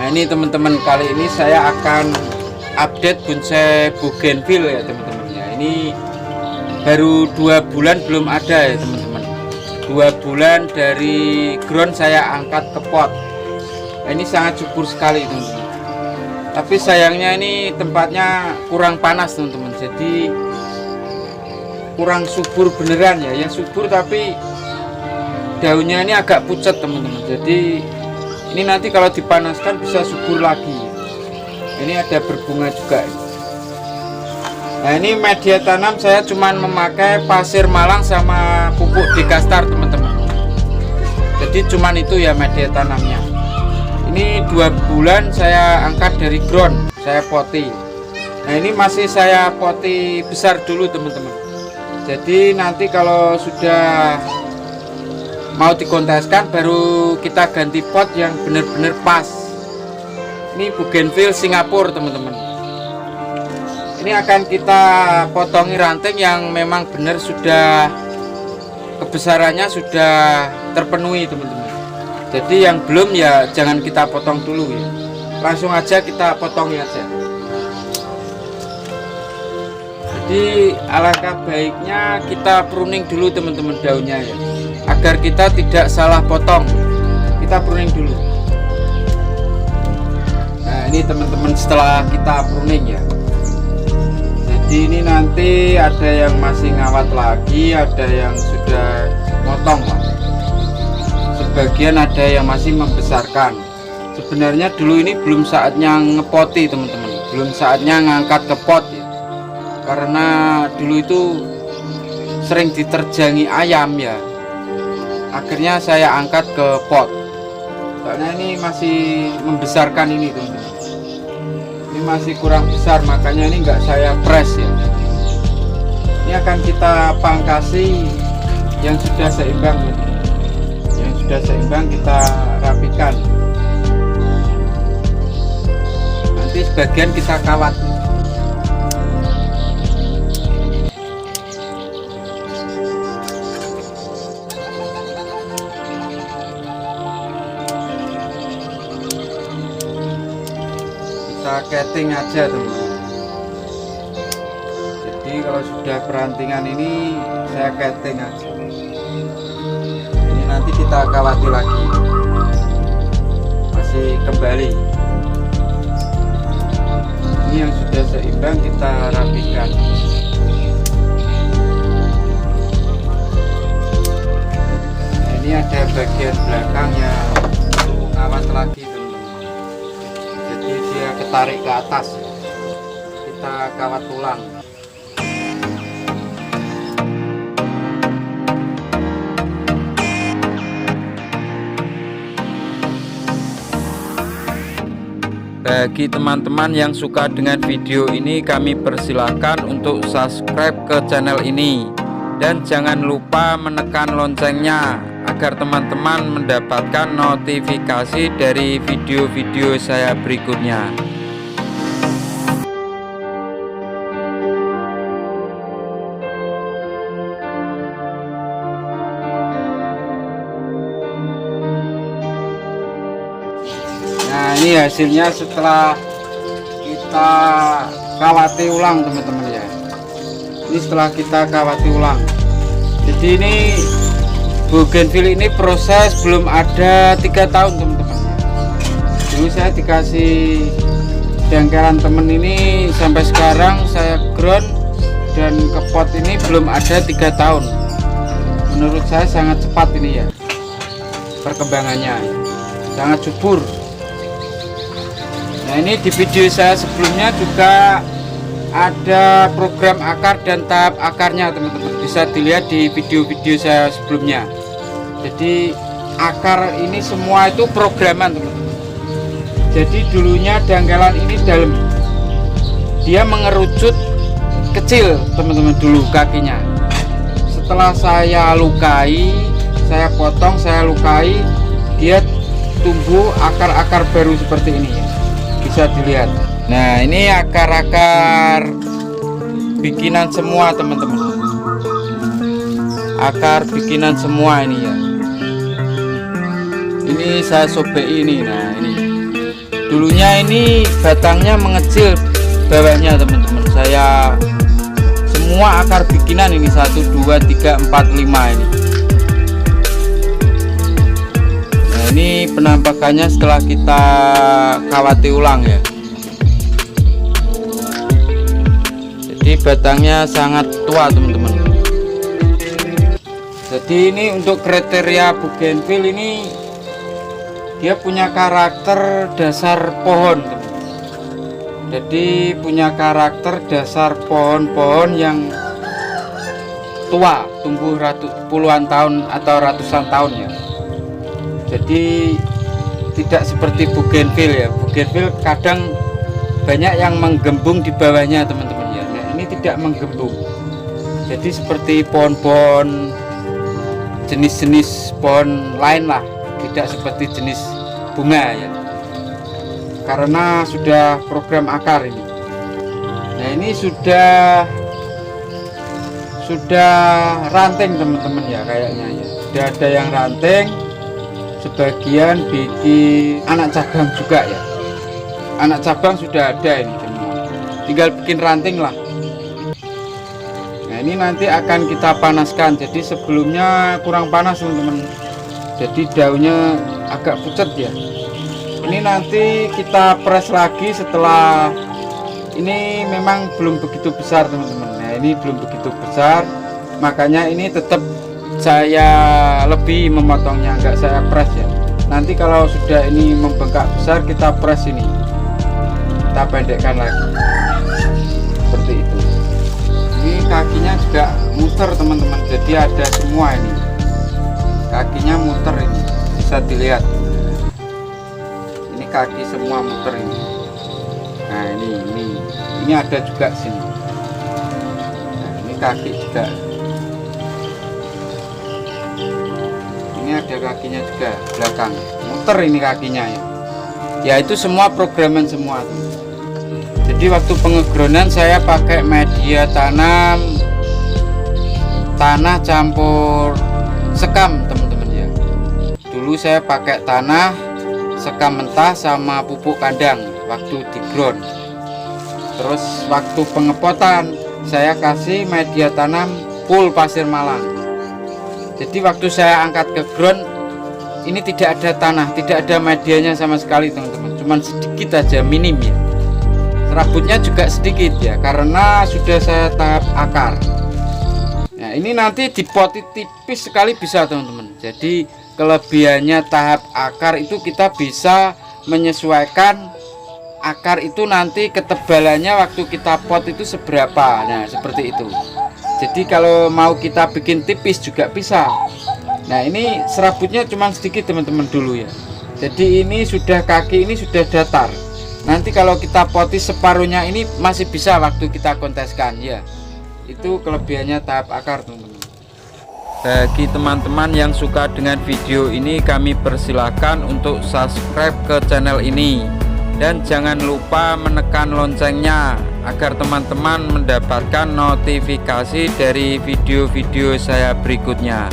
Nah ini teman-teman, kali ini saya akan update bonsai bougainville ya teman-teman ya. Ini baru 2 bulan belum ada ya teman-teman. 2 bulan dari ground saya angkat ke pot. Nah, ini sangat subur sekali teman-teman. Tapi sayangnya ini tempatnya kurang panas teman-teman. Jadi kurang subur beneran ya. Yang subur tapi daunnya ini agak pucat teman-teman. Jadi ini nanti kalau dipanaskan bisa subur lagi. Ini ada berbunga juga. Nah ini media tanam saya cuman memakai pasir malang sama pupuk Dekastar teman-teman. Jadi cuman itu ya media tanamnya. Ini 2 bulan saya angkat dari ground, saya poti. Nah ini masih saya poti besar dulu teman-teman. Jadi nanti kalau sudah mau dikonteskan baru kita ganti pot yang benar-benar pas. Ini bougainville Singapura teman-teman. Ini akan kita potongi ranting yang memang benar sudah kebesarannya sudah terpenuhi teman-teman. Jadi yang belum ya jangan kita potong dulu ya. Langsung aja kita potongi aja. Jadi alangkah baiknya kita pruning dulu teman-teman daunnya ya, agar kita tidak salah potong. Kita pruning dulu. Nah ini teman-teman setelah kita pruning ya. Jadi ini nanti ada yang masih ngawat lagi, ada yang sudah motong lah. Sebagian ada yang masih membesarkan. Sebenarnya dulu ini belum saatnya ngepoti teman-teman, belum saatnya ngangkat ke pot ya. Karena dulu itu sering diterjangi ayam ya, akhirnya saya angkat ke pot. Soalnya ini masih membesarkan ini teman-teman, ini masih kurang besar, makanya ini enggak saya press ya. Ini akan kita pangkasi yang sudah seimbang, yang sudah seimbang kita rapikan. Nanti sebagian kita kawat. Kita keting aja teman-teman. Jadi kalau sudah perantingan ini saya keting aja. Ini nanti kita kawati lagi, masih kembali. Ini yang sudah seimbang kita rapikan. Ini ada bagian belakangnya untuk ngawat lagi teman-teman. Jadi dia ketarik ke atas, kita kawat ulang. Bagi teman-teman yang suka dengan video ini, kami persilahkan untuk subscribe ke channel ini dan jangan lupa menekan loncengnya agar teman-teman mendapatkan notifikasi dari video-video saya berikutnya. Nah ini hasilnya setelah kita kawati ulang teman-teman ya. Ini setelah kita kawati ulang. Jadi ini bougainville ini proses belum ada 3 tahun teman-teman. Dulu saya dikasih jangkaran temen ini sampai sekarang saya ground dan ke pot ini belum ada 3 tahun. Menurut saya sangat cepat ini ya perkembangannya, sangat subur. Nah ini di video saya sebelumnya juga ada program akar dan tahap akarnya teman-teman, bisa dilihat di video-video saya sebelumnya. Jadi akar ini semua itu programan teman-teman. Jadi dulunya dangkalan ini dalam, dia mengerucut kecil teman-teman dulu kakinya. Setelah saya lukai, saya potong, saya lukai, dia tumbuh akar-akar baru seperti ini ya. Bisa dilihat. Nah ini akar-akar bikinan semua teman-teman, akar bikinan semua ini ya. Ini saya sobek ini. Nah ini Dulunya ini batangnya mengecil bawahnya teman-teman. Saya semua akar bikinan ini 1, 2, 3, 4, 5 ini. Nah ini penampakannya setelah kita kawati ulang ya. Jadi batangnya sangat tua teman-teman. Jadi ini untuk kriteria bougainville ini dia punya karakter dasar pohon teman. Jadi punya karakter dasar pohon-pohon yang tua, tumbuh puluhan tahun atau ratusan tahun ya. Jadi tidak seperti bougainville ya. Bougainville kadang banyak yang menggembung di bawahnya teman-teman ya. Nah, ini tidak menggembung. Jadi seperti pohon-pohon jenis-jenis pohon lain lah, tidak seperti jenis bunga ya, karena sudah program akar ini. Nah ini sudah ranting teman-teman ya, kayaknya ya sudah ada yang ranting, sebagian bikin anak cabang juga ya. Anak cabang sudah ada ini semua, tinggal bikin ranting lah. Nah ini nanti akan kita panaskan. Jadi sebelumnya kurang panas teman-teman, jadi daunnya agak pucat ya. Ini nanti kita press lagi setelah ini. Memang belum begitu besar teman-teman. Nah ini belum begitu besar, makanya ini tetap saya lebih memotongnya, enggak saya press ya. Nanti kalau sudah ini membengkak besar kita press ini, kita pendekkan lagi seperti itu. Ini kakinya juga muter teman-teman, jadi ada semua ini kakinya muter, ini bisa dilihat, ini kaki semua muter ini. Nah ini ada juga sini. Nah ini kaki juga, ini ada kakinya juga belakang muter ini kakinya ya. Ya itu semua programan semua tuh. Jadi waktu pengegronan saya pakai media tanam tanah campur sekam teman-teman ya. Dulu saya pakai tanah sekam mentah sama pupuk kandang waktu di ground. Terus waktu pengepotan saya kasih media tanam full pasir malang. Jadi waktu saya angkat ke ground ini tidak ada tanah, tidak ada medianya sama sekali teman-teman, cuman sedikit aja, minim ya. Serabutnya juga sedikit ya, karena sudah saya tahap akar. Nah ini nanti dipoti tipis sekali bisa teman-teman. Jadi kelebihannya tahap akar itu kita bisa menyesuaikan akar itu nanti ketebalannya waktu kita pot itu seberapa. Nah seperti itu. Jadi kalau mau kita bikin tipis juga bisa. Nah ini serabutnya cuma sedikit teman-teman dulu ya. Jadi ini sudah kaki ini sudah datar. Nanti kalau kita poti separuhnya ini masih bisa waktu kita konteskan ya. Itu kelebihannya tahap akar teman-teman. Bagi teman-teman yang suka dengan video ini, kami persilahkan untuk subscribe ke channel ini. Dan jangan lupa menekan loncengnya agar teman-teman mendapatkan notifikasi dari video-video saya berikutnya.